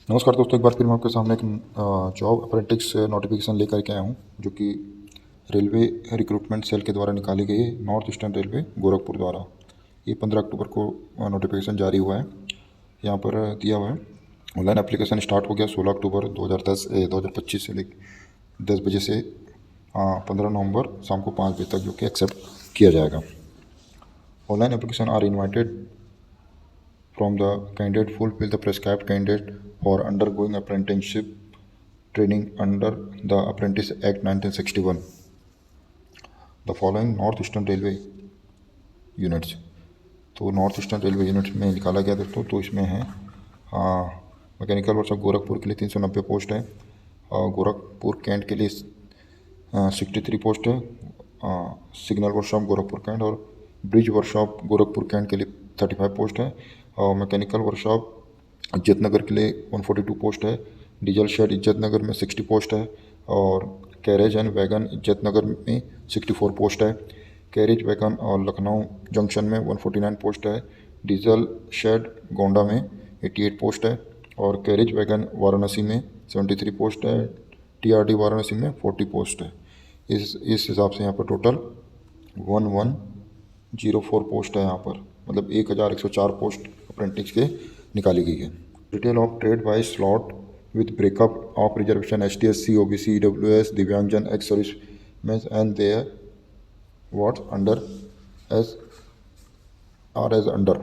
नमस्कार दोस्तों, एक बार फिर मैं आपके सामने एक जॉब अप्रेंटिस नोटिफिकेशन लेकर के आया हूँ, जो कि रेलवे रिक्रूटमेंट सेल के द्वारा निकाली गई है, नॉर्थ ईस्टर्न रेलवे गोरखपुर द्वारा। ये 15 अक्टूबर को नोटिफिकेशन जारी हुआ है। यहाँ पर दिया हुआ है ऑनलाइन एप्लीकेशन स्टार्ट हो गया 16 अक्टूबर 2025 से लेकर 10 बजे से 15 नवंबर शाम को 5 बजे तक, जो कि एक्सेप्ट किया जाएगा। Online application are invited from the candidate fulfill the prescribed candidate for undergoing apprenticeship training under the Apprentice Act 1961. The following North Eastern Railway units. तो नॉर्थ ईस्टर्न रेलवे यूनिट में निकाला गया दोस्तों। तो इसमें है मैकेनिकल वर्कशॉप गोरखपुर के लिए 390 पोस्ट है, और गोरखपुर कैंट के लिए 63 पोस्ट है, सिग्नल वर्कशॉप गोरखपुर कैंट और ब्रिज वर्कशॉप गोरखपुर कैंट के लिए 35 पोस्ट है, और मैकेनिकल वर्कशॉप इज्जतनगर के लिए 142 पोस्ट है, डीजल शेड इज्जतनगर में 60 पोस्ट है, और कैरेज एंड वैगन इज्जतनगर में 64 पोस्ट है, कैरेज वैगन और लखनऊ जंक्शन में 149 पोस्ट है, डीजल शेड गोंडा में 88 पोस्ट है, और कैरेज वैगन वाराणसी में 73 पोस्ट है, टीआरडी वाराणसी में 40 पोस्ट है। इस हिसाब से यहाँ पर टोटल 1104 पोस्ट है यहाँ पर, मतलब 1104 पोस्ट अप्रेंटिस के निकाली गई है। Detail of trade wise slot with breakup of reservation ST/SC OBC EWS दिव्यांगजन एक्स सर्विस में and there what's under age are age under.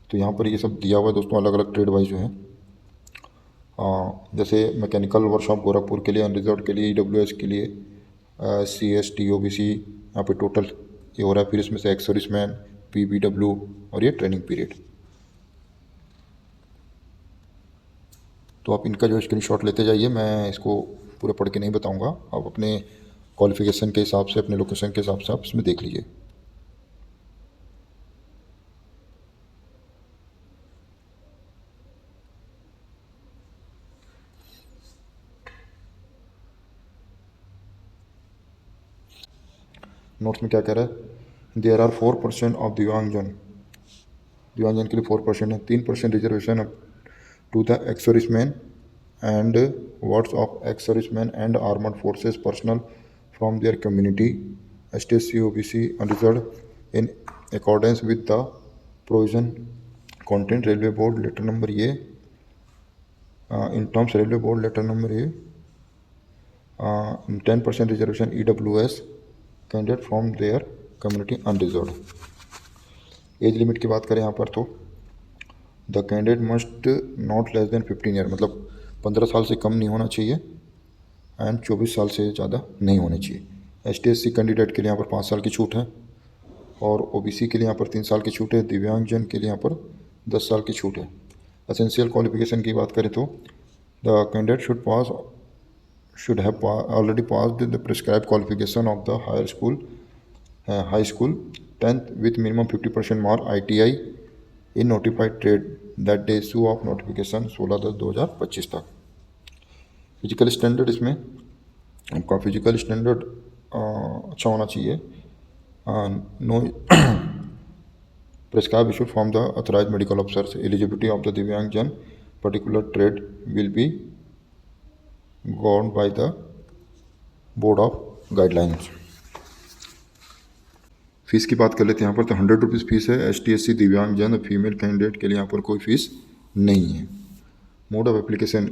तो यहाँ पर ये सब दिया हुआ है दोस्तों, अलग अलग ट्रेड वाइज जो है। जैसे मैकेनिकल वर्कशॉप गोरखपुर के लिए अनरिजर्व के लिए EWS के लिए CST OBC यहाँ पे टोटल ये हो रहा है। फिर इसमें से एक्स सर्विसमैन PBW और ये ट्रेनिंग पीरियड। तो आप इनका जो स्क्रीनशॉट लेते जाइए, मैं इसको पूरे पढ़ के नहीं बताऊंगा, आप अपने क्वालिफिकेशन के हिसाब से, अपने लोकेशन के हिसाब से आप इसमें देख लीजिए। नोट्स में क्या कह रहा है, देयर आर 4% ऑफ दिव्यांगजन के लिए 4% है, 3% reservation to the ex serviceman and wards of ex-servicemen and armed forces personnel from their community ST/SC OBC unreserved in accordance with the provision contained railway board letter number A in terms railway board letter number A 10% reservation EWS candidate from their community unreserved। Age limit की बात करें यहाँ पर तो the candidate must not less than 15 year, मतलब 15 साल से कम नहीं होना चाहिए एंड 24 साल से ज़्यादा नहीं होनी चाहिए। ST/SC कैंडिडेट के लिए यहाँ पर 5 साल की छूट है, और OBC के लिए यहाँ पर 3 साल की छूट है, दिव्यांगजन के लिए यहाँ पर 10 साल की छूट है। एसेंशियल क्वालिफिकेशन की बात करें तो the candidate should have already passed the prescribe qualification of the high school 10th with minimum 50% mark ITI in notified trade that day issue of notification 16/10/2025 तक। फिजिकल स्टैंडर्ड, इसमें आपका फिजिकल स्टैंडर्ड अच्छा होना चाहिए। No prescribe issued from the authorise medical officers. Eligibility of the दिव्यांगजन particular trade will be govern by the board of guidelines. Fees की बात कर लेते हैं यहाँ पर, तो 100 रुपीज़ फीस है। ST/SC दिव्यांगजन फीमेल कैंडिडेट के लिए यहाँ पर कोई फीस नहीं है। Mode of application,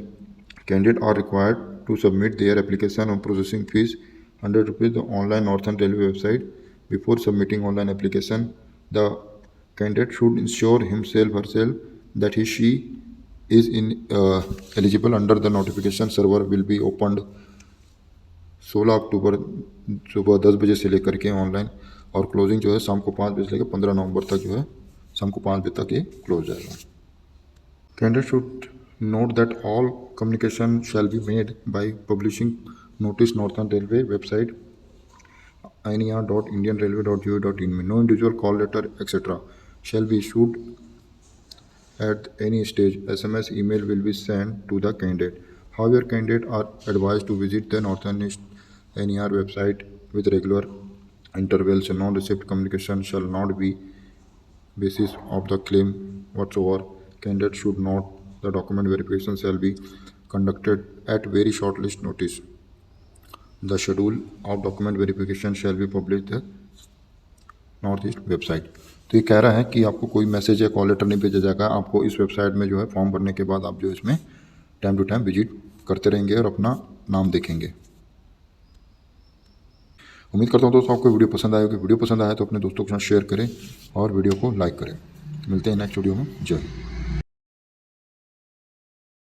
candidate are required to submit their application on processing fees 100 rupees northern northern railway website. Before submitting online application the candidate should ensure himself herself that he she is in eligible under the notification. Server will be opened 16 October सुबह 10 बजे से लेकर के online, और closing जो है शाम को 5 बजे से लेकर 15 नवंबर तक जो है शाम को 5 बजे तक ये क्लोज जाएगा। Candidate should note that all communication shall be made by publishing notice northern railway website NER.indianrailway.gov.in में। No individual call letter etcetera shall be issued at any stage. SMS email will be sent to the candidate. However, candidates are advised to visit the Northern East NER website with regular intervals. Non-received communication shall not be basis of the claim whatsoever. Candidate should not the document verification shall be conducted at very short list notice. The schedule of document verification shall be publish the north east website. तो ये कह रहा है कि आपको कोई message या call letter नहीं भेजा जाएगा, आपको इस वेबसाइट में जो है फॉर्म भरने के बाद आप जो इसमें टाइम टू टाइम विजिट करते रहेंगे और अपना नाम देखेंगे। उम्मीद करता हूँ दोस्तों आपको वीडियो पसंद आएगी। वीडियो पसंद आया तो अपने दोस्तों के साथ शेयर करें और वीडियो को लाइक करें। मिलते हैं नेक्स्ट वीडियो में। जय हिंद।